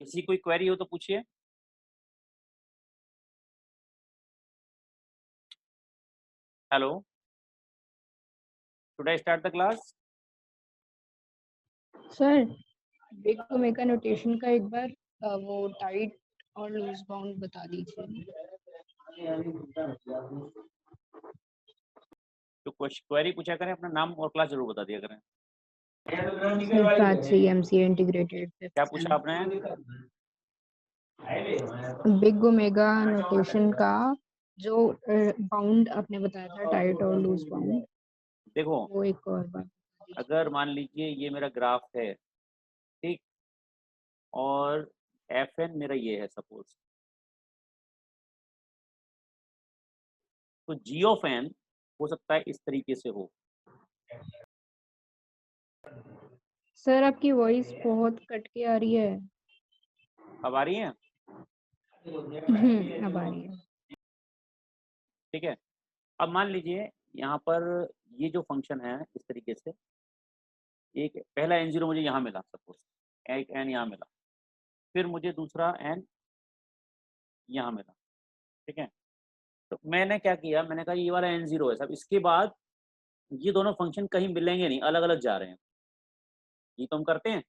किसी कोई क्वेरी हो तो पूछिए। Hello, should I start the class? Sir big omega notation का एक बार वो टाइट और लूज बाउंड बता दीजिए। तो क्वेरी पूछा करें, अपना नाम और क्लास जरूर बता दिया करें। सर प्राची एमसीए इंटीग्रेटेड क्या 5th पूछा आपने? सेम। बिग ओमेगा नोटेशन का जो बाउंड आपने बताया था, टाइट और लूज बाउंड, देखो, वो एक और बार बता दीजिए। अगर मान लीजिए ये मेरा ग्राफ है, ठीक, और एफ एन मेरा ये है सपोज, तो जी ऑफ एन हो सकता है इस तरीके से हो। सर आपकी वॉइस बहुत कट के आ रही है। अब आ रही है? अब आ रही है। ठीक है। अब मान लीजिए यहाँ पर ये जो फंक्शन है इस तरीके से, एक पहला एन जीरो मुझे यहाँ मिला सपोज, एक एन यहाँ मिला, फिर मुझे दूसरा एन यहाँ मिला, ठीक है। तो मैंने क्या किया, मैंने कहा ये वाला एन जीरो है सब, इसके बाद ये दोनों फंक्शन कहीं मिलेंगे नहीं, अलग अलग जा रहे हैं। ये तो हम करते हैं,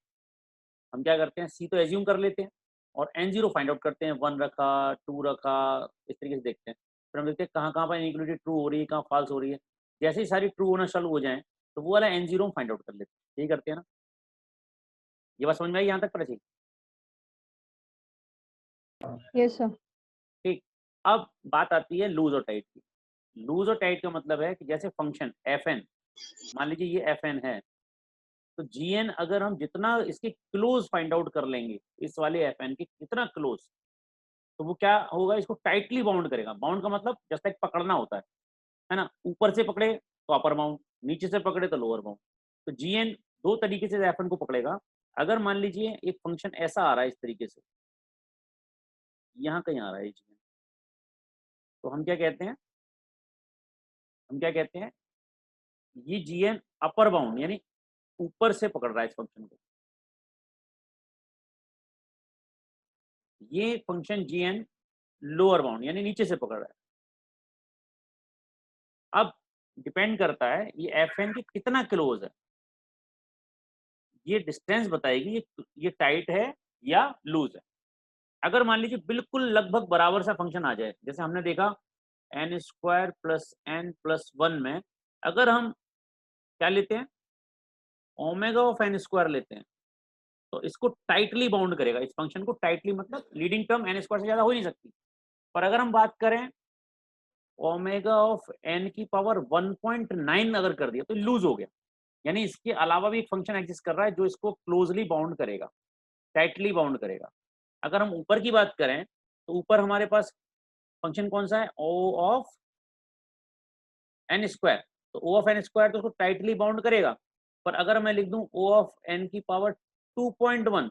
हम क्या करते हैं, सी तो एज्यूम कर लेते हैं और एन जीरो फाइंड आउट करते हैं, वन रखा, टू रखा, इस तरीके से देखते हैं। फिर हम देखते हैं कहाँ कहाँ पर इनइक्वालिटी ट्रू हो रही है, कहाँ फॉल्स हो रही है। जैसे ही सारी ट्रू होना चालू हो जाए तो वो वाला एन जीरो हम फाइंड आउट कर लेते हैं। यही करते हैं ना? ये बात समझ में आई यहाँ तक पता चली? Yes sir. ठीक। अब बात आती है लूज और टाइट की। लूज और टाइट का मतलब है कि जैसे फंक्शन एफ एन, मान लीजिए ये एफ एन है, तो जी एन अगर हम जितना इसके क्लोज फाइंड आउट कर लेंगे, इस वाले एफ एन के कितना क्लोज, तो वो क्या होगा, इसको टाइटली बाउंड करेगा। बाउंड का मतलब जस्ट लाइक पकड़ना होता है ना? ऊपर से पकड़े तो अपर बाउंड, नीचे से पकड़े तो लोअर बाउंड। तो जी एन दो तरीके से एफ एन को पकड़ेगा। अगर मान लीजिए एक फंक्शन ऐसा आ रहा है इस तरीके से, यहाँ कहीं आ रहा है जी एन, तो हम क्या कहते हैं, हम क्या कहते हैं, ये जी एन अपर बाउंड यानी ऊपर से पकड़ रहा है इस फंक्शन को। ये function G N lower bound यानी नीचे से पकड़ रहा है। अब डिपेंड करता है ये एफ एन के कितना क्लोज है, ये डिस्टेंस बताएगी ये टाइट है या लूज है। अगर मान लीजिए बिल्कुल लगभग बराबर सा फंक्शन आ जाए, जैसे हमने देखा N square plus N plus one में, अगर हम क्या लेते हैं, ओमेगा ऑफ एन स्क्वायर लेते हैं, तो इसको टाइटली बाउंड करेगा, इस फंक्शन को टाइटली, मतलब लीडिंग टर्म एन स्क्वायर से ज्यादा हो नहीं सकती। पर अगर हम बात करें ओमेगा ऑफ एन की पावर 1.9 अगर कर दिया तो लूज हो गया, यानी इसके अलावा भी एक फंक्शन एग्जिस्ट कर रहा है जो इसको क्लोजली बाउंड करेगा, टाइटली बाउंड करेगा। अगर हम ऊपर की बात करें तो ऊपर हमारे पास फंक्शन कौन सा है, ओ ऑफ एन स्क्वायर, तो ओ ऑफ एन स्क्वायर तो उसको टाइटली बाउंड करेगा। पर अगर मैं लिख दूं ओ ऑफ एन की पावर 2.1,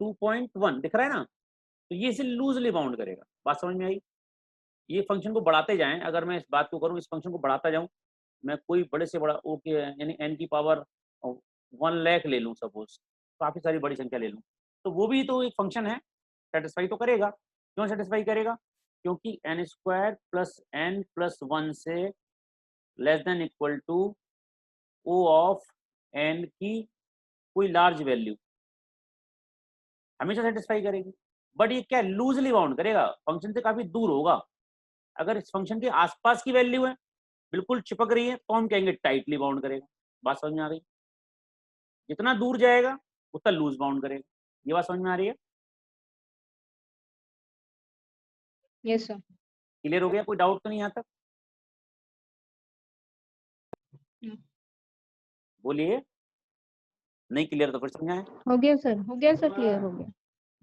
2.1 दिख रहा है ना, तो ये इसे लूजली बाउंड करेगा। बात समझ में आई? ये फंक्शन को बढ़ाते जाएं, अगर मैं इस बात को करूं, इस फंक्शन को बढ़ाता जाऊं, मैं कोई बड़े से बड़ा ओ के यानी एन की पावर 1 लाख ले लूं सपोज, काफ़ी सारी बड़ी संख्या ले लूं, तो वो भी तो एक फंक्शन है, सेटिस्फाई तो करेगा। क्यों सेटिस्फाई करेगा? क्योंकि n square plus N plus one से less than equal to O of N की कोई लार्ज वैल्यू हमेशा सेटिस्फाई करेगी। बट ये क्या, लूजली बाउंड करेगा, फंक्शन से काफ़ी दूर होगा। अगर इस फंक्शन के आसपास की वैल्यू है, बिल्कुल चिपक रही है, तो हम कहेंगे टाइटली बाउंड करेगा। बात समझ में आ गई? जितना दूर जाएगा उतना लूज बाउंड करेगा। ये बात समझ में आ रही है? Yes sir. क्लियर हो गया? कोई डाउट तो नहीं यहाँ तक? बोलिए। नहीं क्लियर तो फिर समझाएं। हो गया सर, हो गया सर, क्लियर हो गया।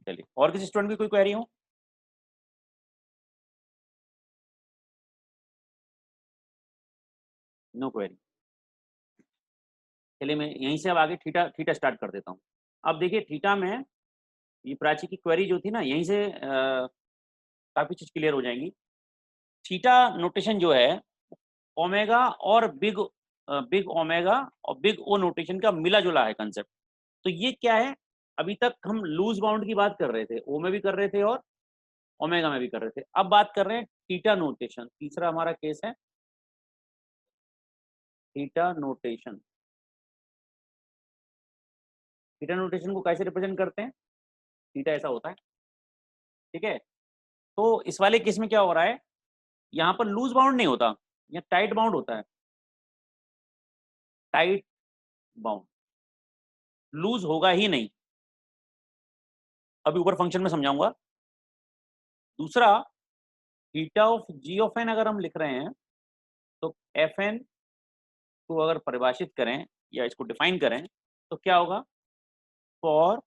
चलिए, और किसी स्टूडेंट की कोई क्वेरी हो? No query. चलिए मैं यहीं से अब आगे थीटा थीटा स्टार्ट कर देता हूँ। अब देखिए थीटा में ये प्राची की क्वेरी जो थी ना, यहीं से काफ़ी चीज़ क्लियर हो जाएंगी। थीटा नोटेशन जो है ओमेगा और बिग ओमेगा और बिग ओ नोटेशन का मिला जुला है कंसेप्ट। तो ये क्या है, अभी तक हम लूज बाउंड की बात कर रहे थे, ओ में भी कर रहे थे और ओमेगा में भी कर रहे थे। अब बात कर रहे हैं थीटा नोटेशन, तीसरा हमारा केस है थीटा नोटेशन। थीटा नोटेशन को कैसे रिप्रेजेंट करते हैं? थीटा ऐसा होता है, ठीक है। तो इस वाले केस में क्या हो रहा है, यहाँ पर लूज बाउंड नहीं होता, यहाँ टाइट बाउंड होता है, टाइट बाउंड, लूज होगा ही नहीं। अभी ऊपर फंक्शन में समझाऊंगा। दूसरा, theta of G of N अगर हम लिख रहे हैं तो एफ एन को अगर परिभाषित करें या इसको डिफाइन करें तो क्या होगा, for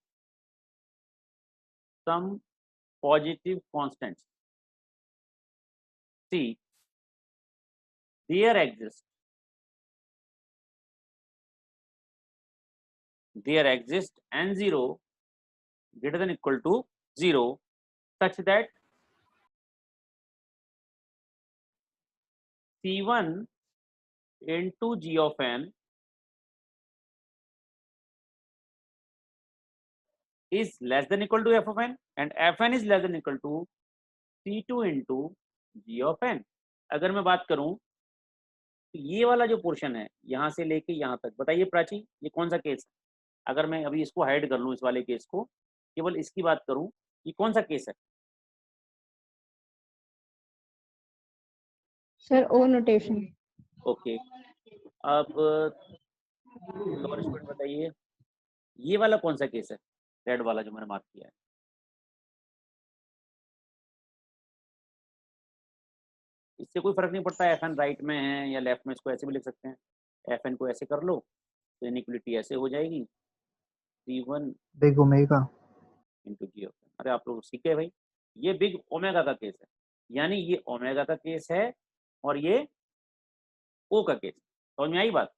some positive constants C there exist n zero greater than equal to 0 such that C1 into G of n is less than equal to f of n and fn is less than equal to C2 into G of n। अगर मैं बात करूं तो ये वाला जो portion है यहाँ से लेके यहाँ तक, बताइए प्राची ये कौन सा केस है? अगर मैं अभी इसको हाइड कर लूं, इस वाले केस को, केवल इसकी बात करूं, ये कौन सा केस है? Sir O notation. ओके, अब और स्टूडेंट बताइए ये वाला कौन सा केस है, रेड वाला जो मैंने मार्क किया है? इससे कोई फर्क नहीं पड़ता एफ एन राइट में है या लेफ्ट में, इसको ऐसे भी लिख सकते हैं, एफ एन को ऐसे कर लो तो इनइक्वलिटी ऐसे हो जाएगी, C1 big omega into ji of N. अरे आप लोग सीखे भाई, ये बिग ओमेगा का केस है, यानी ये ओमेगा का केस है और ये ओ का केस। समझ में आई बात?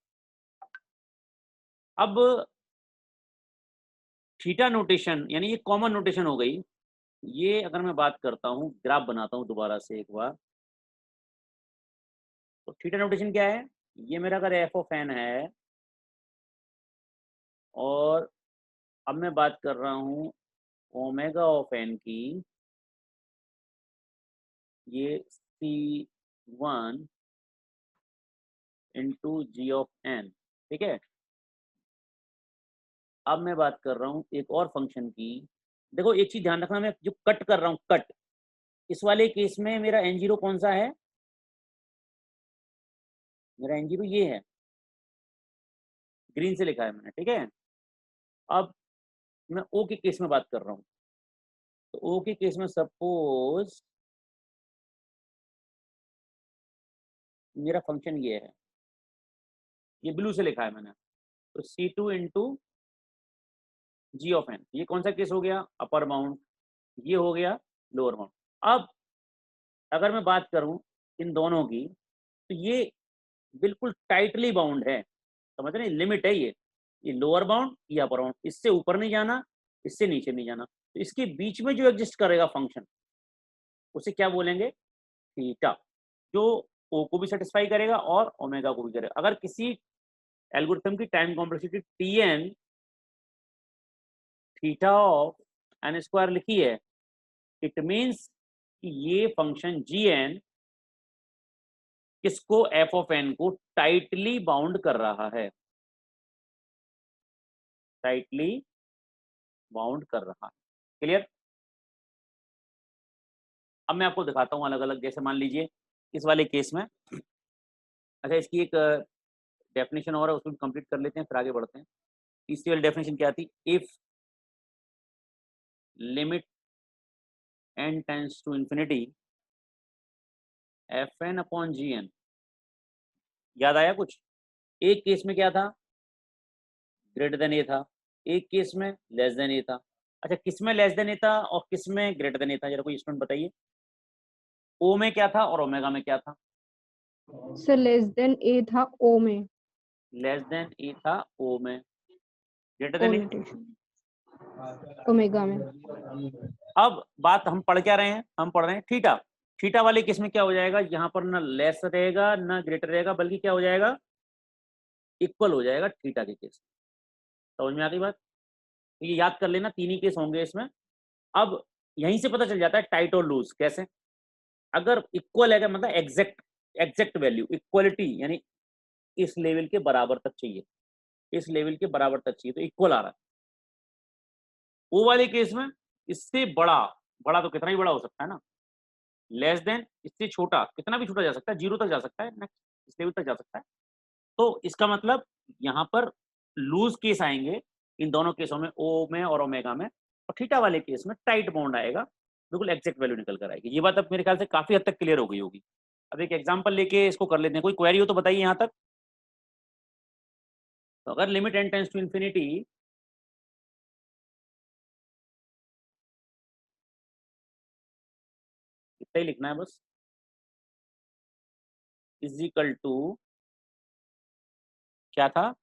अब थीटा नोटेशन यानी ये कॉमन नोटेशन हो गई। ये अगर मैं बात करता हूँ, ग्राफ बनाता हूँ दोबारा से एक बार, तो थीटा नोटेशन क्या है, ये मेरा अगर एफ ऑफ एन है और अब मैं बात कर रहा हूँ ओमेगा ऑफ एन की, ये C1 into ji of N, ठीक है। अब मैं बात कर रहा हूँ एक और फंक्शन की। देखो एक चीज ध्यान रखना, मैं जो कट कर रहा हूँ कट, इस वाले केस में मेरा एन जीरो कौन सा है, मेरा एन जीरो ये है, ग्रीन से लिखा है मैंने, ठीक है। अब मैं ओ के केस में बात कर रहा हूँ, तो ओ के केस में सपोज मेरा फंक्शन ये है, ये ब्लू से लिखा है मैंने, तो C2 into ji of N, ये कौन सा केस हो गया, अपर बाउंड, ये हो गया लोअर बाउंड। अब अगर मैं बात करूं इन दोनों की तो ये बिल्कुल टाइटली बाउंड है, समझ रहे हैं, लिमिट है ये लोअर बाउंड, ये अपर बाउंड, इससे ऊपर नहीं जाना, इससे नीचे नहीं जाना, तो इसके बीच में जो एग्जिस्ट करेगा फंक्शन उसे क्या बोलेंगे, थीटा, जो ओ को भी सेटिस्फाई करेगा और ओमेगा को भी करेगा। अगर किसी एल्गोरिथम की time complexity Tn theta of N square लिखी है, इट मीन्स कि ये फंक्शन Gn किसको, एफ ऑफ एन को टाइटली बाउंड कर रहा है, टाइटली बाउंड कर रहा है। क्लियर? अब मैं आपको दिखाता हूँ अलग अलग, जैसे मान लीजिए इस वाले केस में, अच्छा इसकी एक डेफिनेशन और है, उसको कंप्लीट कर लेते हैं फिर आगे बढ़ते हैं। तीसरी वाली डेफिनेशन क्या थी, if limit n tends to infinity F N upon G N, याद आया कुछ? एक केस में क्या था, ग्रेटर देन ए था, एक केस में लेस देन ए था। अच्छा किस में लेस देन ए था और किस में ग्रेटर देन ए था, जरा कोई स्टूडेंट बताइए, ओ में क्या था और ओमेगा में क्या था? सर लेस देन ए था ओ में, लेस देन ए था ओ में, ग्रेटर ओ देन ए। नोटेशन ओमेगा में। अब बात हम पढ़ क्या रहे हैं, हम पढ़ रहे हैं थीटा। थीटा वाले केस में क्या हो जाएगा, यहाँ पर ना लेस रहेगा ना ग्रेटर रहेगा, बल्कि क्या हो जाएगा, इक्वल हो जाएगा थीटा के केस। समझ में आ गई बात? तो ये याद कर लेना, 3 ही केस होंगे इसमें। अब यहीं से पता चल जाता है टाइट और लूज कैसे। अगर इक्वल है मतलब एग्जैक्ट एग्जैक्ट वैल्यू, इक्वलिटी यानी इस लेवल के बराबर तक चाहिए, इस लेवल के बराबर तक चाहिए, तो इक्वल आ रहा है। वो वाले केस में इससे बड़ा, बड़ा तो कितना ही बड़ा हो सकता है ना, लेस देन इससे छोटा, कितना भी छोटा जा सकता है, 0 तक जा सकता है, नेक्स्ट इस लेवल तक जा सकता है। तो इसका मतलब यहाँ पर लूज केस आएंगे इन दोनों केसों में, ओ में और ओमेगा में, और थीटा वाले केस में टाइट बॉन्ड आएगा, बिल्कुल एग्जैक्ट वैल्यू निकल कर आएगी। ये बात अब मेरे ख्याल से काफी हद तक क्लियर हो गई होगी। अब एक एग्जांपल लेके इसको कर लेते हैं, कोई क्वेरी हो तो बताइए यहाँ तक। तो अगर limit n tends to infinity, इतना ही लिखना है बस, इज इक्वल टू क्या था,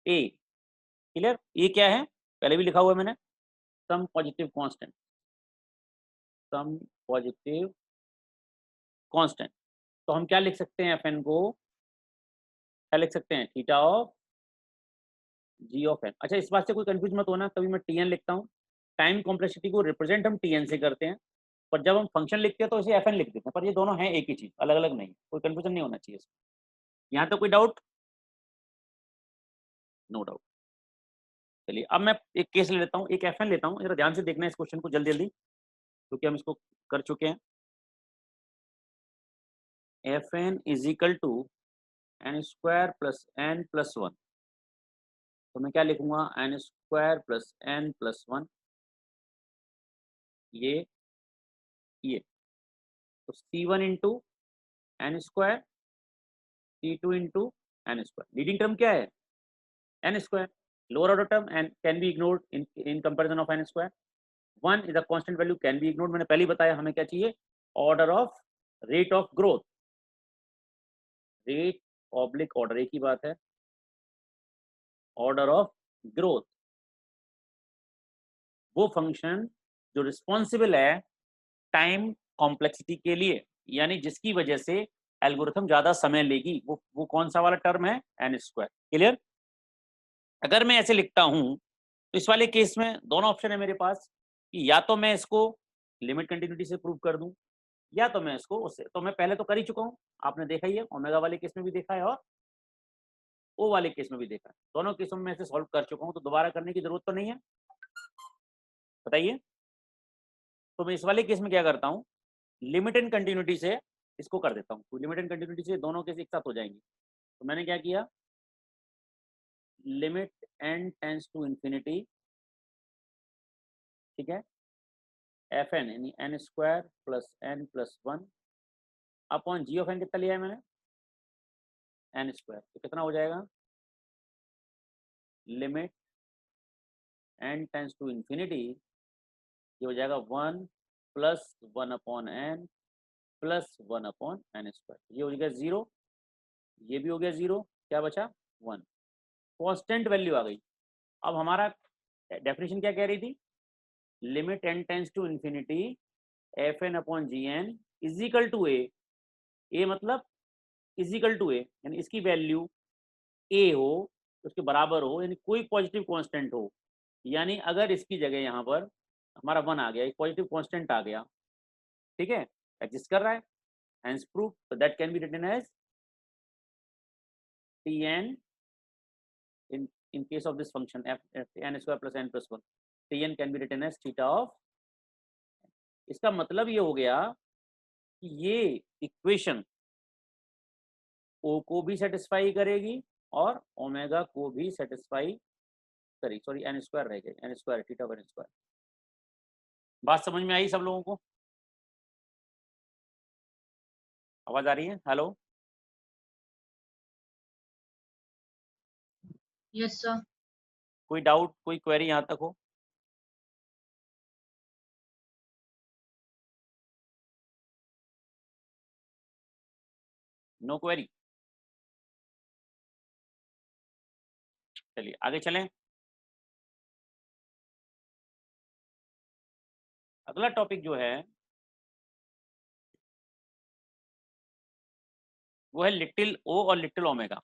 ए। क्लियर, ये क्या है, पहले भी लिखा हुआ है मैंने, some positive constant, some positive constant. तो हम क्या लिख सकते हैं, fn को क्या लिख सकते हैं, theta of G of N. अच्छा, इस बात से कोई कंफ्यूज मत होना, कभी मैं टीएन लिखता हूँ, टाइम कॉम्प्लेक्सिटी को रिप्रेजेंट हम टीएन से करते हैं, पर जब हम फंक्शन लिखते हैं तो इसे एफएन लिख देते हैं, पर ये दोनों हैं एक ही चीज, अलग अलग नहीं, कोई कंफ्यूजन नहीं होना चाहिए इसमें। यहाँ तो कोई डाउट, नो डाउट। चलिए अब मैं एक केस ले लेता हूँ, एक एफएन लेता हूँ, जरा ध्यान से देखना है इस क्वेश्चन को जल्दी जल्दी, क्योंकि हम इसको कर चुके हैं। F N is equal to N square plus N plus one. तो मैं क्या लिखूंगा, n square plus N plus one, ये तो C one into N square, C two into N square. Leading term क्या है, n square, lower order term and can be ignored in comparison of N square. One is a constant value can be ignored, मैंने पहले ही बताया हमें क्या चाहिए, order of rate of growth, rate oblique order एक ही बात है, ऑर्डर ऑफ ग्रोथ, वो फंक्शन जो रिस्पॉन्सिबल है टाइम कॉम्प्लेक्सिटी के लिए, यानी जिसकी वजह से एल्गोरिथम ज्यादा समय लेगी, वो कौन सा वाला टर्म है, एन स्क्वायर। क्लियर। अगर मैं ऐसे लिखता हूं तो इस वाले केस में दोनों ऑप्शन है मेरे पास, कि या तो मैं इसको लिमिट कंटिन्यूटी से प्रूव कर दूं, या तो मैं इसको उससे, तो मैं पहले तो कर ही चुका हूं, आपने देखा ही है, ओमेगा वाले केस में भी देखा है और ओ वाले केस में भी देखा है, दोनों केसों में ऐसे सॉल्व कर चुका हूं, तो दोबारा करने की जरूरत तो नहीं है, बताइए। तो मैं इस वाले केस में क्या करता हूँ, लिमिट एंड कंटिन्यूटी से इसको कर देता हूँ, तो लिमिट एंड कंटिन्यूटी से दोनों केस एक साथ हो जाएंगे। तो मैंने क्या किया, limit N tends to infinity, ठीक है, एफ एन यानी N square plus N plus one upon G of N, कितना लिया है मैंने, एन स्क्वायर, तो कितना हो जाएगा, limit N tends to infinity, ये हो जाएगा one plus one upon N plus one upon N square, ये हो गया जीरो, ये भी हो गया जीरो, क्या बचा, वन, कांस्टेंट वैल्यू आ गई। अब हमारा डेफिनेशन क्या कह रही थी, limit N tends to infinity F N upon G N is equal to A मतलब इजिकल टू ए, यानी इसकी वैल्यू ए हो, उसके बराबर हो, यानी कोई पॉजिटिव कांस्टेंट हो, यानी अगर इसकी जगह यहाँ पर हमारा वन आ गया, एक पॉजिटिव कांस्टेंट आ गया, ठीक है, एग्जिस्ट कर रहा है, हेंस प्रूफ, तो that can be written as T N in case of this function f n square plus n plus 1, tn can be written as theta of। इसका मतलब ये हो गया कि ये इक्वेशन ओ को भी सेटिस्फाई करेगी और ओमेगा को भी सेटिस्फाई करेगी, सॉरी एन स्क्वायर रह गया, N square theta of N square. बात समझ में आई सब लोगों को, आवाज आ रही है, हेलो। Yes sir. कोई डाउट, कोई क्वेरी यहाँ तक हो, नो क्वेरी। चलिए आगे चलें। अगला टॉपिक जो है वो है लिटिल ओ और लिटिल ओमेगा।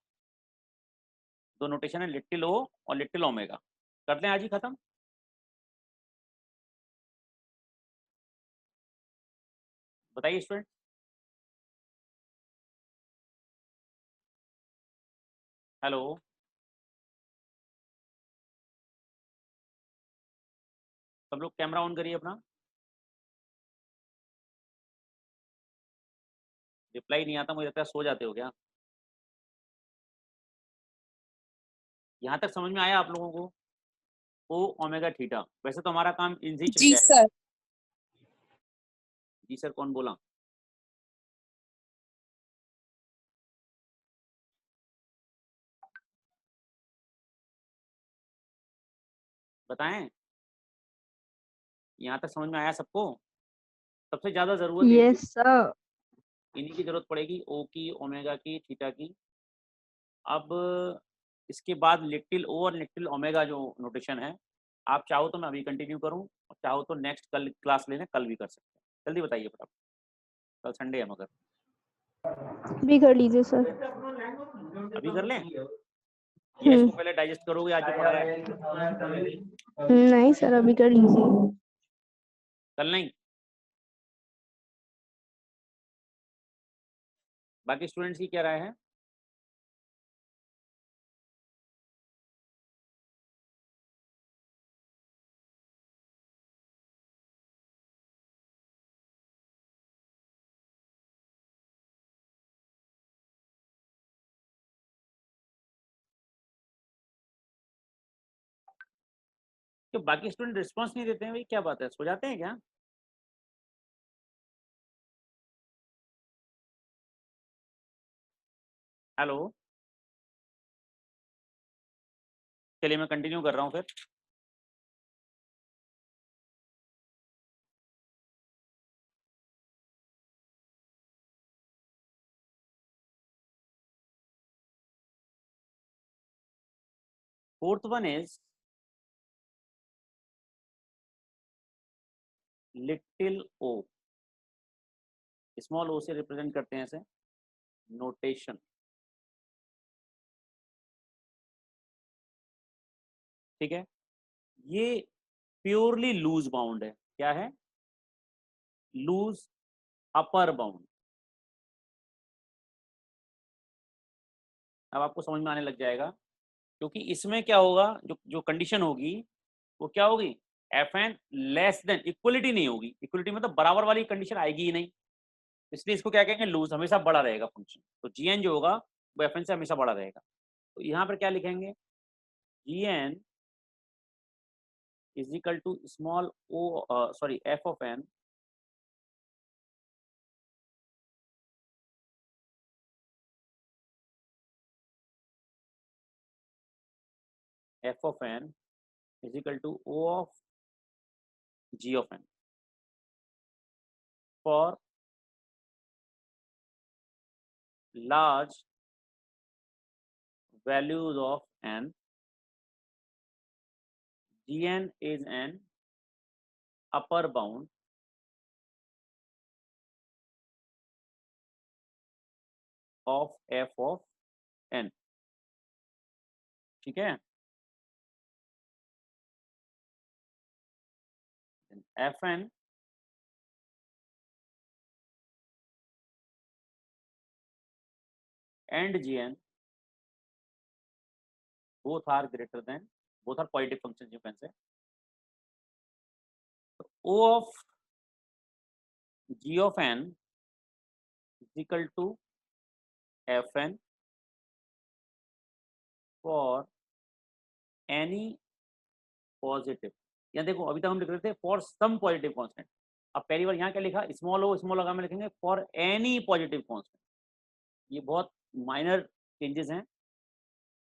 दो नोटेशन है, लिटिल ओ और लिटिल ओमेगा। कर लें आज ही खत्म। बताइए स्टूडेंट। हेलो, सब लोग कैमरा ऑन करिए अपना। रिप्लाई नहीं आता, मुझे लगता है सो जाते हो क्या? यहाँ तक समझ में आया आप लोगों को? ओ ओमेगा थीटा। वैसे तो हमारा काम इनसे ही चल जी जाएगा। सर। जी सर कौन बोला? बताएं, यहाँ तक समझ में आया सबको? सबसे ज्यादा जरूरत यस सर। इन्हीं की जरूरत पड़ेगी, ओ की, ओमेगा की, थीटा की। अब इसके बाद लिटिल ओ और लिटिल ओमेगा जो नोटेशन है, आप चाहो तो मैं अभी कंटिन्यू करूं और चाहो तो नेक्स्ट कल क्लास लेने कल भी कर सकते हैं। जल्दी बताइए फटाफट, कल संडे है मगर। भी कर लीजिए सर। अभी कर लें या इसको पहले डाइजेस्ट करोगे आज जो पढ़ाया है? नहीं सर, अभी कर लीजिए। कल नहीं? बाकी स्टूडेंट्स की क्या राय है? तो बाकी स्टूडेंट रिस्पॉन्स नहीं देते हैं भाई, क्या बात है, सो जाते हैं क्या? हेलो, चलिए मैं कंटिन्यू कर रहा हूँ फिर। Fourth one is little O. Small O से रिप्रेजेंट करते हैं इसे, नोटेशन। ठीक है, ये प्योरली लूज बाउंड है। क्या है? Loose upper bound. अब आपको समझ में आने लग जाएगा, क्योंकि इसमें क्या होगा, जो जो कंडीशन होगी वो क्या होगी, F N less than, equality नहीं होगी। इक्वलिटी मतलब बराबर वाली कंडीशन आएगी ही नहीं, इसलिए इसको क्या कहेंगे, लूज, हमेशा बड़ा रहेगा फंक्शन। तो जी एन जो होगा वो एफ एन से हमेशा बड़ा रहेगा। तो यहाँ पर क्या लिखेंगे, G N is equal to small O, sorry F of N F of N is equal to O of G of N for large values of n. Gn is an upper bound of f of n. ठीक है, fn and gn both are greater than, both are positive functions you can say. So O of g of n is equal to fn for any positive। यहाँ देखो, अभी तक हम लिख रहे थे फॉर सम पॉजिटिव कांस्टेंट, अब पहली बार यहाँ क्या लिखा, स्मॉल ओ स्मॉल लगा में लिखेंगे फॉर एनी पॉजिटिव कांस्टेंट। ये बहुत माइनर चेंजेस हैं।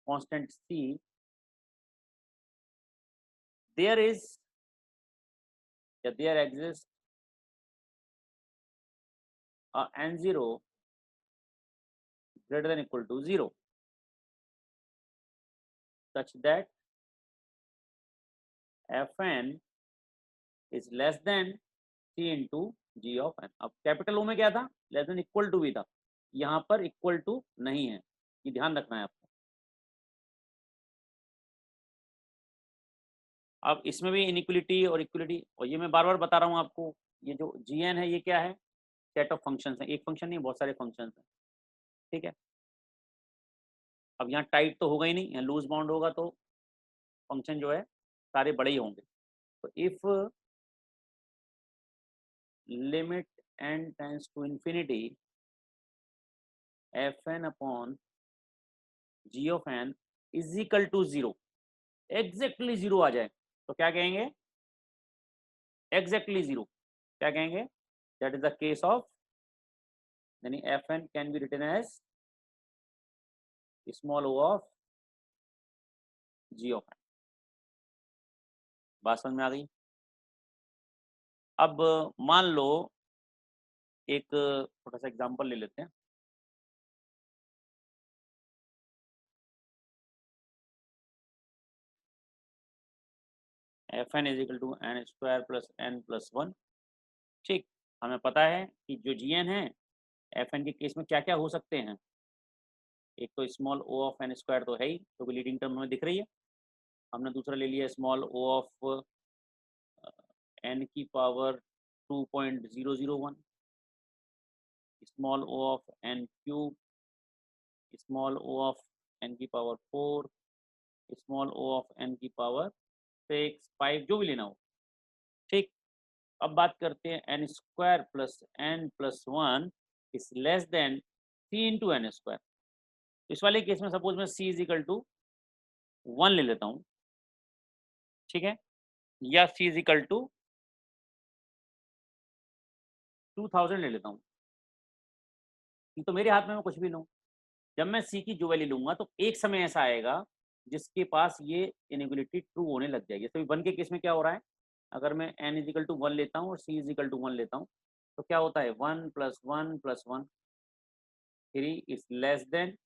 Constant C, there is, there exists a n0 greater than equal to 0 such that fn is less than c into g of n। अब capital ओ में क्या था, लेस देन इक्वल टू भी था, यहाँ पर इक्वल टू नहीं है, ये ध्यान रखना है आपको। अब इसमें भी इनइक्वलिटी और इक्वलिटी, और ये मैं बार बार बता रहा हूँ आपको, ये जो gn है ये क्या है, सेट ऑफ फंक्शंस है, एक फंक्शन नहीं बहुत सारे फंक्शंस हैं, ठीक है। अब यहाँ टाइट तो होगा ही नहीं, यहाँ लूज बाउंड होगा तो फंक्शन जो है सारे बड़े ही होंगे। तो if limit n tends to infinity fn upon g of n is equal to 0, exactly 0 आ जाए तो क्या कहेंगे, एग्जैक्टली 0 क्या कहेंगे, that is the case of, यानी fn can be written as small o of g of n। बात समझ में आ गई। अब मान लो एक छोटा सा एग्जांपल ले लेते हैं। F N is equal to N square plus N plus one. ठीक, हमें पता है कि जो जी एन है एफ एन के केस में क्या क्या हो सकते हैं। एक तो small O of N square तो है ही, तो भी लीडिंग टर्म हमें दिख रही है। हमने दूसरा ले लिया स्मॉल ओ ऑफ एन की power 2.001, small O of N cube, small O of N की power 4, small O of N की पावर 6, 5, जो भी लेना हो। ठीक, अब बात करते हैं N square plus N plus one is less than C into N square. इस वाले केस में सपोज मैं सी इज इक्वल टू 1 ले लेता हूँ, ठीक है, या सी इज इक्वल टू 2000 ले लेता हूँ, ये तो मेरे हाथ में मैं कुछ भी लूँ। जब मैं सी की जो वैल्यू लूंगा तो एक समय ऐसा आएगा जिसके पास ये इनइक्वलिटी ट्रू होने लग जाएगी। तो वन के केस में क्या हो रहा है, अगर मैं एन इज इक्वल टू 1 लेता हूँ और सी इज इक्वल टू 1 लेता हूँ तो क्या होता है, 1 plus 1 plus 1 3 is less than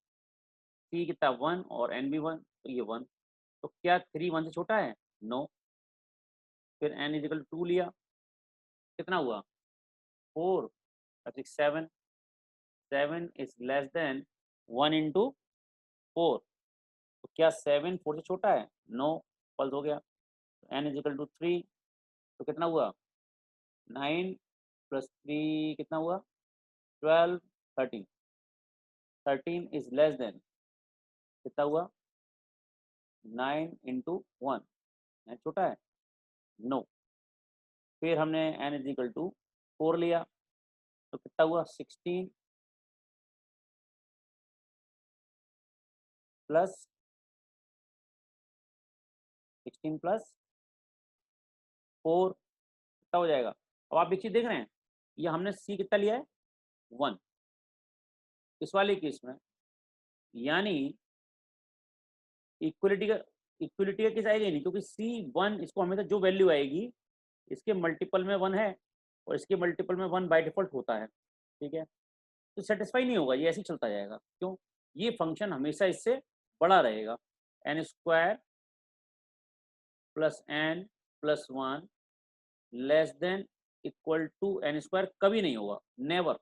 C कितना 1 और एन भी 1, तो ये 1। तो क्या 3 1 से छोटा है, नो। फिर एन इज इक्वल टू 2 लिया, कितना हुआ 4, 6 7, 7 इज लेस देन 1 इंटू 4। तो क्या 7 4 से छोटा है, नो, फॉल्स हो गया। एन इज इक्वल टू 3, तो कितना हुआ 9 प्लस 3 कितना हुआ 12, 13, 13 इज लेस देन कितना हुआ 9 इंटू 1, छोटा है, नो। फिर हमने एन इज इक्वल टू 4 लिया तो कितना हुआ 16 प्लस 16 प्लस 4 कितना हो जाएगा। अब आप एक चीज देख रहे हैं, ये हमने सी कितना लिया है 1 इस वाले केस में, यानी इक्वलिटी का केस आएगा ही नहीं, क्योंकि सी 1 इसको हमेशा जो वैल्यू आएगी इसके मल्टीपल में 1 है और इसके मल्टीपल में 1 बाय डिफॉल्ट होता है, ठीक है। तो सेटिस्फाई नहीं होगा, ये ऐसे ही चलता जाएगा। क्यों, ये फंक्शन हमेशा इससे बड़ा रहेगा। N square plus N plus one less than equal to N square कभी नहीं होगा, never.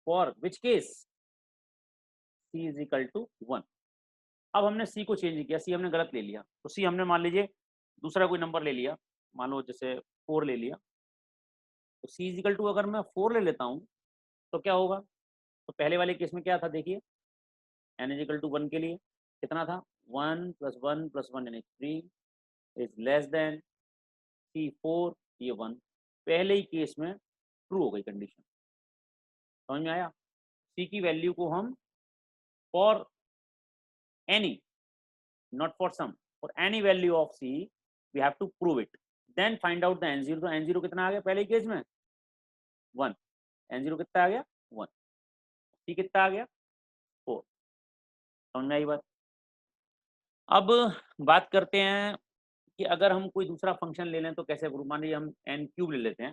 For which case C is equal to 1। अब हमने सी को चेंज किया, सी हमने गलत ले लिया, तो सी हमने मान लीजिए दूसरा कोई नंबर ले लिया, मान लो जैसे 4 ले लिया, तो सी इज इक्वल टू अगर मैं 4 ले लेता हूँ तो क्या होगा। तो पहले वाले केस में क्या था, देखिए एन इज इक्वल टू 1 के लिए कितना था 1 प्लस 1 प्लस 1 यानी 3 इज लेस देन सी 4, ये 1। पहले ही केस में ट्रू हो गई कंडीशन, समझ में आया। सी की वैल्यू को हम for any, not for some, for any value of c we have to prove it, then find out the n zero. तो एन जीरो कितना आ गया पहले ही केस में 1, एन जीरो कितना आ गया 1, सी कितना आ गया 4। समझ में आई बात। अब बात करते हैं कि अगर हम कोई दूसरा फंक्शन ले लें तो कैसे प्रूव, मान लीजिए हम एन क्यूब ले लेते हैं,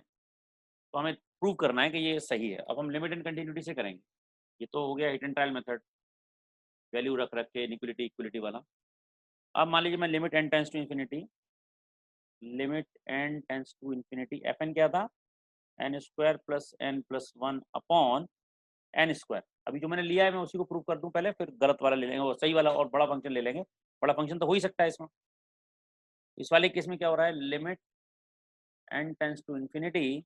तो हमें प्रूव करना है कि ये सही है। अब हम लिमिट एंड कंटिन्यूटी से करेंगे, ये तो हो गया hit and trial method, value रख रख के इक्वलिटी इक्वलिटी वाला। अब मान लीजिए मैं limit N tends to infinity, limit N tends to infinity f n क्या था n square plus N plus one upon N square. अभी जो मैंने लिया है मैं उसी को प्रूव कर दूं पहले, फिर गलत वाला ले लेंगे और सही वाला और बड़ा फंक्शन ले लेंगे। बड़ा फंक्शन तो हो ही सकता है इसमें, इस वाले केस में क्या हो रहा है, limit n tends to infinity,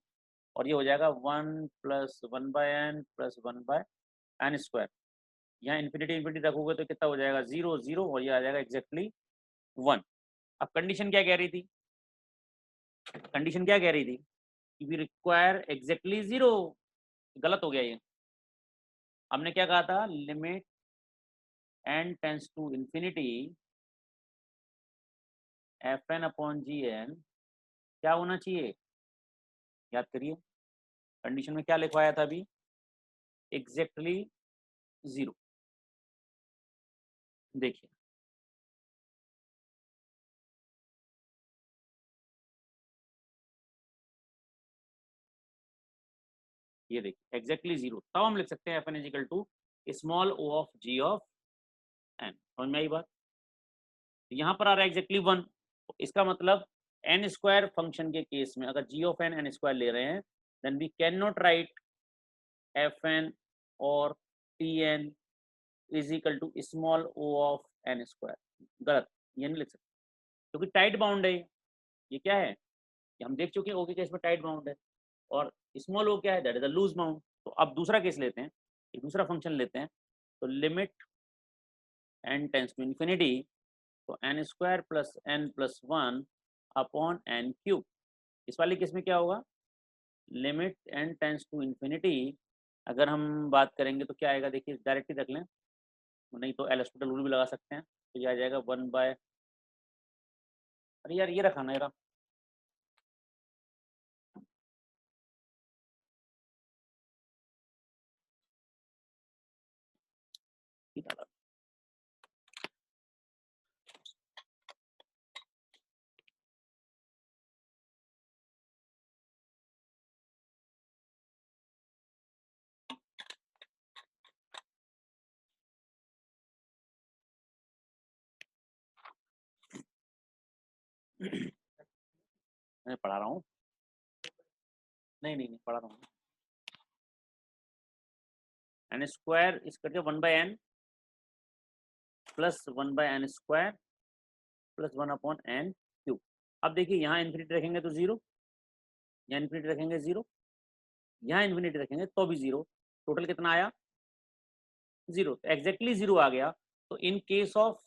और ये हो जाएगा 1 प्लस 1/n प्लस 1/n²। यहाँ इन्फिनिटी इन्फिनिटी रखोगे तो कितना हो जाएगा, 0 0, और ये आ जाएगा एग्जैक्टली 1। अब कंडीशन क्या कह रही थी, कंडीशन क्या कह रही थी कि वी रिक्वायर एग्जैक्टली 0, गलत हो गया ये। हमने क्या कहा था, limit n tends to infinity fn upon gn क्या होना चाहिए, याद करिए कंडीशन में क्या लिखवाया था अभी, एग्जैक्टली 0। देखिए ये देखिए एग्जैक्टली 0, तब हम लिख सकते हैं fn is equal to small o of g of n। समझ में आई बात, यहाँ पर आ रहा है एग्जैक्टली 1, इसका मतलब n² फंक्शन के केस में अगर g ऑफ n n² ले रहे हैं, then we can not write fn और tn is equal to small o of n²। गलत, ये नहीं लिख सकते क्योंकि टाइट बाउंड है, ये क्या है, ये हम देख चुके हैं, ओ के केस में टाइट बाउंड है, और स्मॉल ओ क्या है, that is the loose bound. तो अब दूसरा केस लेते हैं, एक दूसरा फंक्शन लेते हैं, तो limit n tends to infinity, तो n² plus n plus 1 upon n³। इस वाले केस में क्या होगा, limit n tends to infinity, अगर हम बात करेंगे तो क्या आएगा, देखिए डायरेक्ट ही रख लें, नहीं तो एल हॉस्पिटल रूल भी लगा सकते हैं, तो ये आ जाएगा 1 बाय, अरे यार ये रखा ना यार, मैं पढ़ा रहा हूँ, नहीं नहीं नहीं पढ़ा रहा हूँ, n² इस करके 1/n plus 1/n² plus 1 upon n³। अब देखिए यहाँ इन्फिनिटी रखेंगे तो 0, यहाँ इन्फिनिटी रखेंगे 0, यहाँ इन्फिनिटी रखेंगे तो भी 0, टोटल कितना आया 0, तो एग्जैक्टली 0 आ गया। तो in case of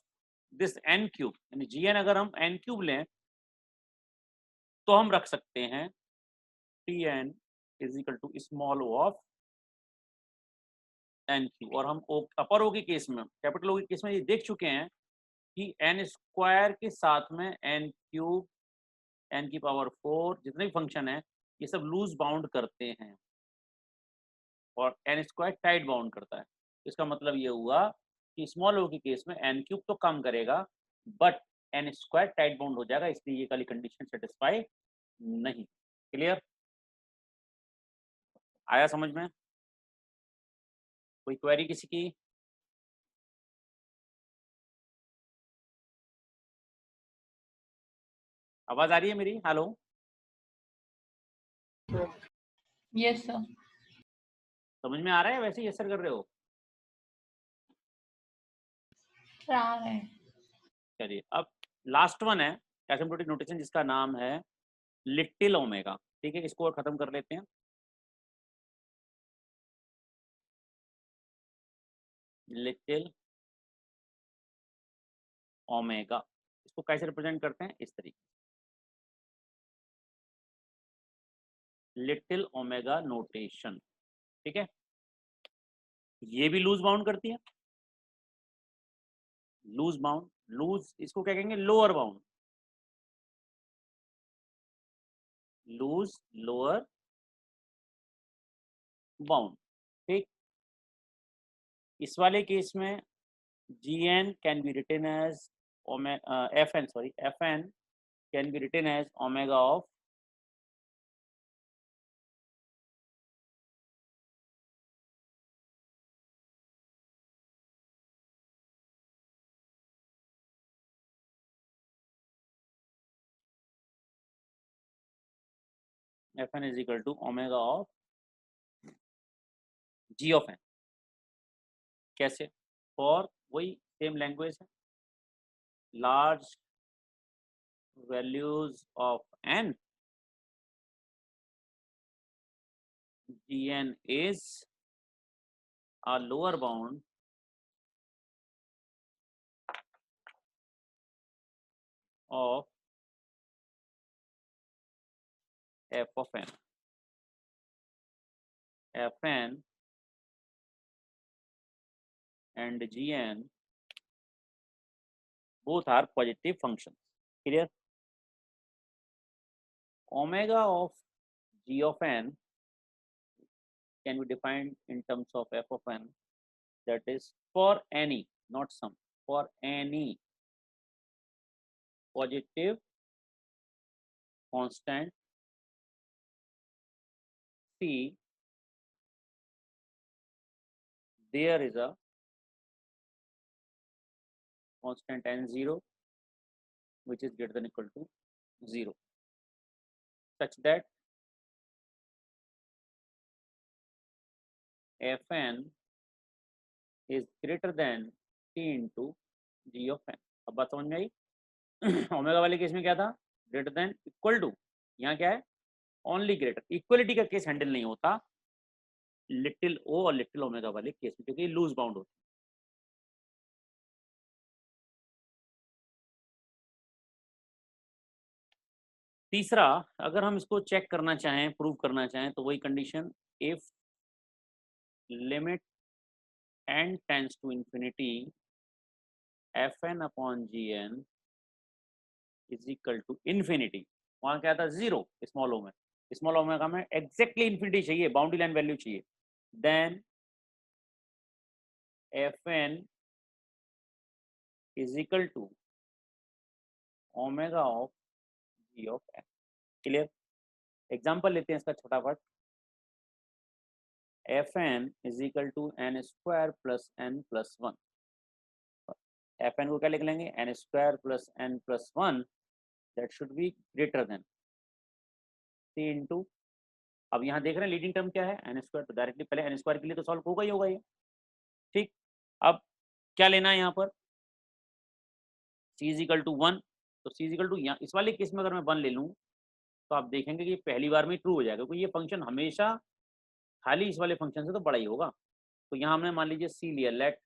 this n³ यानी gn अगर हम n³ लें तो हम रख सकते हैं tn is equal to small o of n³, और हम अपर ओ के केस में, कैपिटल ओ के केस में ये देख चुके हैं कि n² के साथ में n³ n की पावर 4 जितने भी फंक्शन है ये सब लूज बाउंड करते हैं, और n² टाइट बाउंड करता है। इसका मतलब ये हुआ कि स्मॉल ओ के केस में n³ तो कम करेगा, बट n² टाइट बाउंड हो जाएगा, इसलिए ये वाली कंडीशन सेटिस्फाई नहीं। क्लियर, आया समझ में, कोई क्वेरी किसी की, आवाज आ रही है मेरी, हेलो, यस सर। समझ में आ रहा है, वैसे ही असर कर रहे हो, है चलिए अब लास्ट वन है एसिम्प्टोटिक नोटेशन जिसका नाम है लिटिल ओमेगा। ठीक है, इसको और खत्म कर लेते हैं। लिटिल ओमेगा, इसको कैसे रिप्रेजेंट करते हैं, इस तरीके, लिटिल ओमेगा नोटेशन। ठीक है, ये भी लूज बाउंड करती है, लूज बाउंड, लूज इसको क्या कहेंगे, lower bound, loose lower bound. ठीक, इस वाले केस में gn can be written as fn, sorry fn can be written as omega of fn is equal to omega of g of n। कैसे, for वही same language है, large values of n, Gn is a lower bound of f of n. Fn and Gn both are positive functions. Clear? Omega of g of n can be defined in terms of f of n, that is for any, not some, for any positive constant c, there is a constant n0 which is greater than equal to 0, such that Fn is greater than t into g of n. अब बात समझ में आई? Omega वाले case में क्या था? Greater than equal to, यहाँ क्या है? Only greater. इक्वलिटी का केस हैंडल नहीं होता लिटिल ओ और लिटिल ओमेगा वाले केस में, क्योंकि लूज बाउंड होती है. तीसरा, अगर हम इसको चेक करना चाहें, प्रूव करना चाहें, तो वही condition, if limit n tends to infinity Fn upon Gn is equal to infinity. वहां क्या था? 0 स्मॉल ओ में. स्मॉल ओमेगा में एग्जैक्टली इंफिनिटी चाहिए, बाउंड्री लाइन वैल्यू चाहिए. Then Fn is equal to omega of g of n. Clear? Example लेते हैं इसका फटाफट. Fn is equal to n square plus n plus 1. Fn को क्या लिख लेंगे? n square plus n plus 1, that should be greater than c into, अब यहाँ देख रहे हैं लीडिंग टर्म क्या है? n square. तो डायरेक्टली पहले n स्क्वायर के लिए तो सॉल्व होगा ही होगा ये. ठीक. अब क्या लेना है यहाँ पर? c is equal to 1. तो c इज इक्वल टू, यहाँ इस वाले केस में अगर मैं 1 ले लूँ तो आप देखेंगे कि पहली बार में ट्रू हो जाएगा, क्योंकि ये फंक्शन हमेशा खाली इस वाले फंक्शन से तो बड़ा ही होगा. तो यहाँ हमने मान लीजिए c लिया, let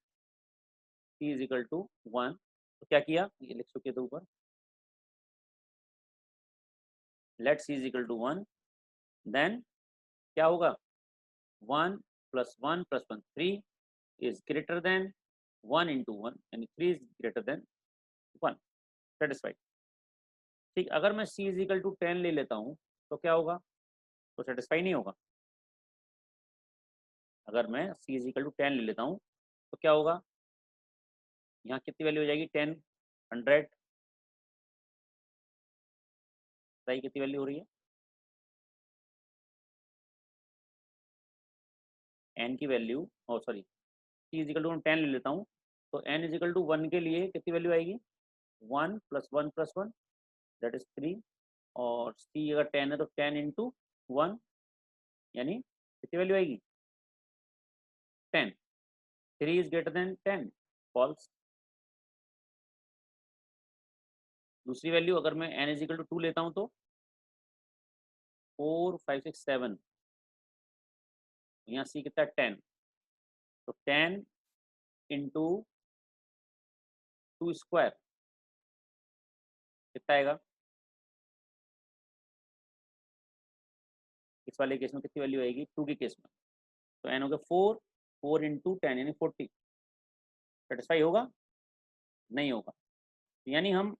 c is equal to 1. तो क्या किया? ये लिख चुके थे ऊपर. Let c is equal to 1, then क्या होगा? 1 plus 1 plus 1, 3 is greater than 1 into 1, यानी 3 इज ग्रेटर देन 1. सेटिस्फाइड. ठीक. अगर मैं c इज इक्वल टू 10 ले लेता हूँ तो क्या होगा? तो सेटिस्फाई नहीं होगा. अगर मैं c इज इक्वल टू 10 ले लेता हूँ तो क्या होगा? यहाँ कितनी वैल्यू हो जाएगी? 10, 100. बताइए कितनी वैल्यू हो रही है? n की वैल्यू, और sorry, c is equal to 10 ले लेता हूँ तो n इज इक्वल टू 1 के लिए कितनी वैल्यू आएगी? 1 प्लस 1 प्लस 1, दैट इज 3. और c अगर 10 है तो 10 इंटू 1, यानी कितनी वैल्यू आएगी? 10. 3 इज ग्रेटर देन 10, फॉल्स. दूसरी वैल्यू अगर मैं n इज इक्वल टू 2 लेता हूँ तो 4, 5, 6, 7, यहाँ c कितना है? 10. तो 10 इंटू 2 स्क्वायर कितना आएगा? इस वाले केस में कितनी वैल्यू आएगी? 2 के केस में. तो n हो गया 4, 4 इंटू 10 यानी 40. सेटिस्फाई होगा? नहीं होगा. यानी हम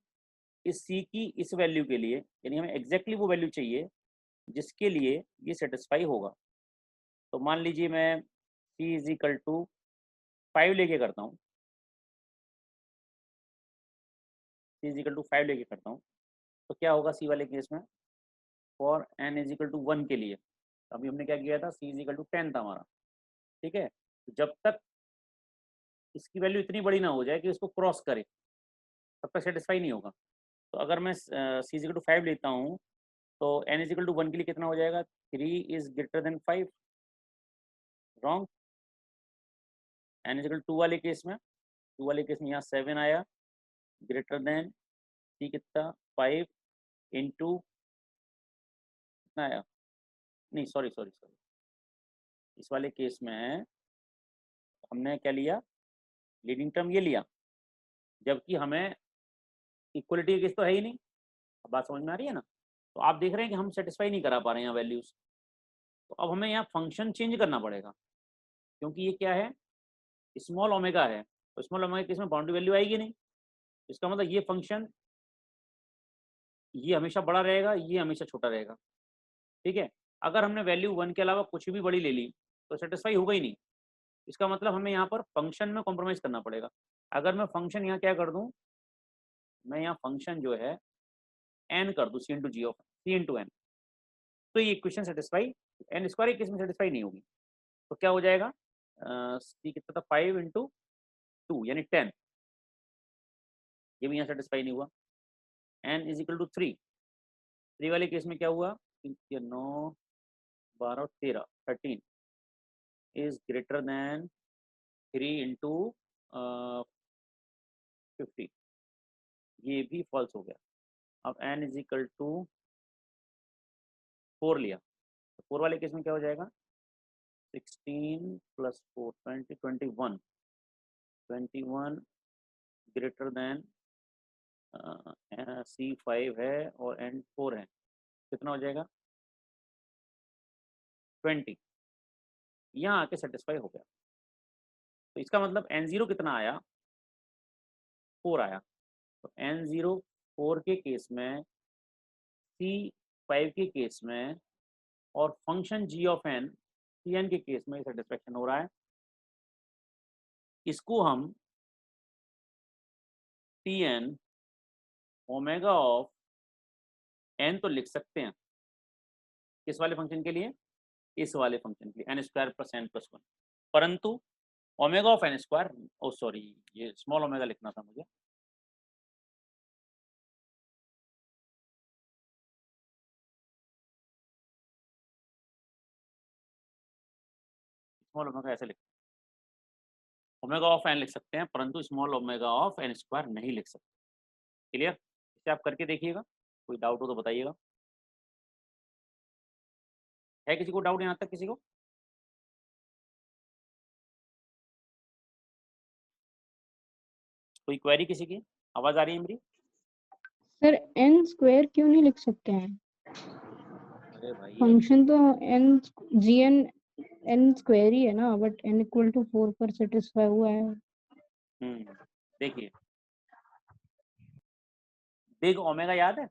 इस c की इस वैल्यू के लिए, यानी हमें एग्जैक्टली वो वैल्यू चाहिए जिसके लिए ये सेटिस्फाई होगा. तो मान लीजिए मैं c इज इक्वल टू 5 लेके करता हूँ, c इज इक्वल टू 5 लेके करता हूँ तो क्या होगा c वाले केस में? For n is equal to 1 के लिए अभी हमने क्या किया था? c इज इक्वल टू 10 था हमारा. ठीक है. तो जब तक इसकी वैल्यू इतनी बड़ी ना हो जाए कि इसको क्रॉस करे, तब तक सेटिस्फाई नहीं होगा. तो अगर मैं c इज इक्वल टू 5 लेता हूँ तो n इज इक्वल टू 1 के लिए कितना हो जाएगा? 3 is greater than 5. Wrong. n is equal to 2 वाले केस में, 2 वाले केस में यहाँ 7 आया, ग्रेटर देन c कितना? 5. इंटू कितना आया, नहीं सॉरी सॉरी सॉरी, इस वाले केस में हमने क्या लिया, लीडिंग टर्म ये लिया, जबकि हमें इक्वलिटी का केस तो है ही नहीं। अब बात समझ में आ रही है ना। तो आप देख रहे हैं कि हम सेटिस्फाई नहीं करा पा रहे हैं यहाँ वैल्यूज। तो अब हमें यहाँ फंक्शन चेंज करना पड़ेगा, क्योंकि ये क्या है, स्मॉल ओमेगा है, तो स्मॉल ओमेगा के केस में बाउंड्री वैल्यू आएगी नहीं। इसका मतलब ये फंक्शन ये हमेशा बड़ा रहेगा, ये हमेशा छोटा रहेगा। ठीक है, अगर हमने वैल्यू 1 के अलावा कुछ भी बड़ी ले ली तो सेटिस्फाई होगा ही नहीं। इसका मतलब हमें यहाँ पर फंक्शन में कॉम्प्रोमाइज़ करना पड़ेगा। अगर मैं फंक्शन यहाँ क्या कर दूँ, मैं यहाँ फंक्शन जो है n कर दूँ, C into ji of C into N, तो ये equation satisfy N square case में सेटिस्फाई नहीं होगी। तो क्या हो जाएगा, सी कितना था 5 इंटू 2 यानी 10, ये भी यहाँ सेटिस्फाई नहीं हुआ। n इज इक्वल टू 3 वाले केस में क्या हुआ, 9 12 13 13 इज ग्रेटर देन 3 इंटू 50, ये भी फॉल्स हो गया। अब n इज इक्वल टू 4 लिया, तो 4 वाले केस में क्या हो जाएगा, 16 प्लस 4 20 21 ग्रेटर देन सी 5 है और n 4 है, कितना हो जाएगा 20, यहाँ आके सेटिस्फाई हो गया। तो इसका मतलब n0 कितना आया, 4 आया। तो n0 4 के केस में, सी 5 के केस में, और function g of n c n के केस में सेटिस्फेक्शन हो रहा है। इसको हम t n omega of n तो लिख सकते हैं, किस वाले फंक्शन के लिए, इस वाले फंक्शन के लिए n square plus n plus 1, परंतु omega of n square, oh sorry ये स्मॉल ओमेगा लिखना था मुझे, स्मॉल ओमेगा ऐसे लिख, ओमेगा ऑफ n लिख सकते हैं, परंतु small omega of n square नहीं लिख सकते। क्लियर, इसे आप करके देखिएगा, कोई डाउट हो तो बताइएगा। है किसी को डाउट यहाँ तक, किसी को? कोई क्वेरी किसी की, आवाज आ रही है मेरी? सर n स्क्वायर क्यों नहीं लिख सकते हैं? अरे भाई फंक्शन तो n gn n स्क्वायर ही है ना, बट n इक्वल टू 4 पर सेटिस्फाई हुआ है। देखिए बिग ओमेगा याद है,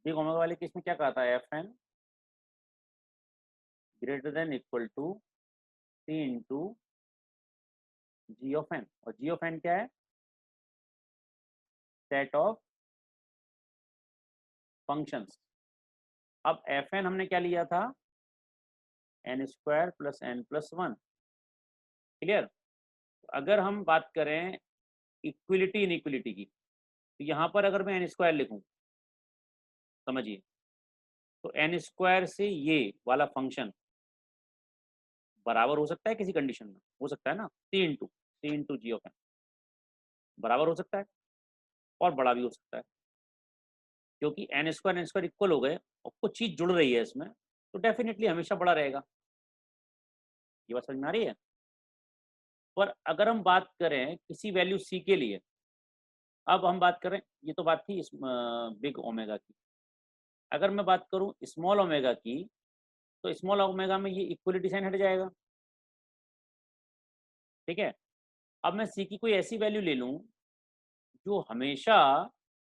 बिग ओमेगा वाले केस में क्या कहा था, f n greater than equal to c into ji of n, और जी ऑफ एन क्या है, सेट ऑफ फंक्शंस। अब एफ एन हमने क्या लिया था, n square plus N plus 1। Clear, अगर हम बात करें इक्विलिटी इनइक्विलिटी की, तो यहाँ पर अगर मैं एन स्क्वायर लिखूँ, समझिए, तो एन स्क्वायर से ये वाला फंक्शन बराबर हो सकता है किसी कंडीशन में, हो सकता है ना, सी इंटू जी ऑफ एन बराबर हो सकता है, और बड़ा भी हो सकता है, क्योंकि एन स्क्वायर इक्वल हो गए और कुछ चीज़ जुड़ रही है इसमें, तो डेफिनेटली हमेशा बड़ा रहेगा। ये बात समझ में आ रही है। पर अगर हम बात करें किसी वैल्यू सी के लिए, अब हम बात करें, ये तो बात थी इस बिग ओमेगा की, अगर मैं बात करूं स्मॉल ओमेगा की, तो स्मॉल ओमेगा में ये इक्वलिटी साइन हट जाएगा। ठीक है, अब मैं सी की कोई ऐसी वैल्यू ले लूं जो हमेशा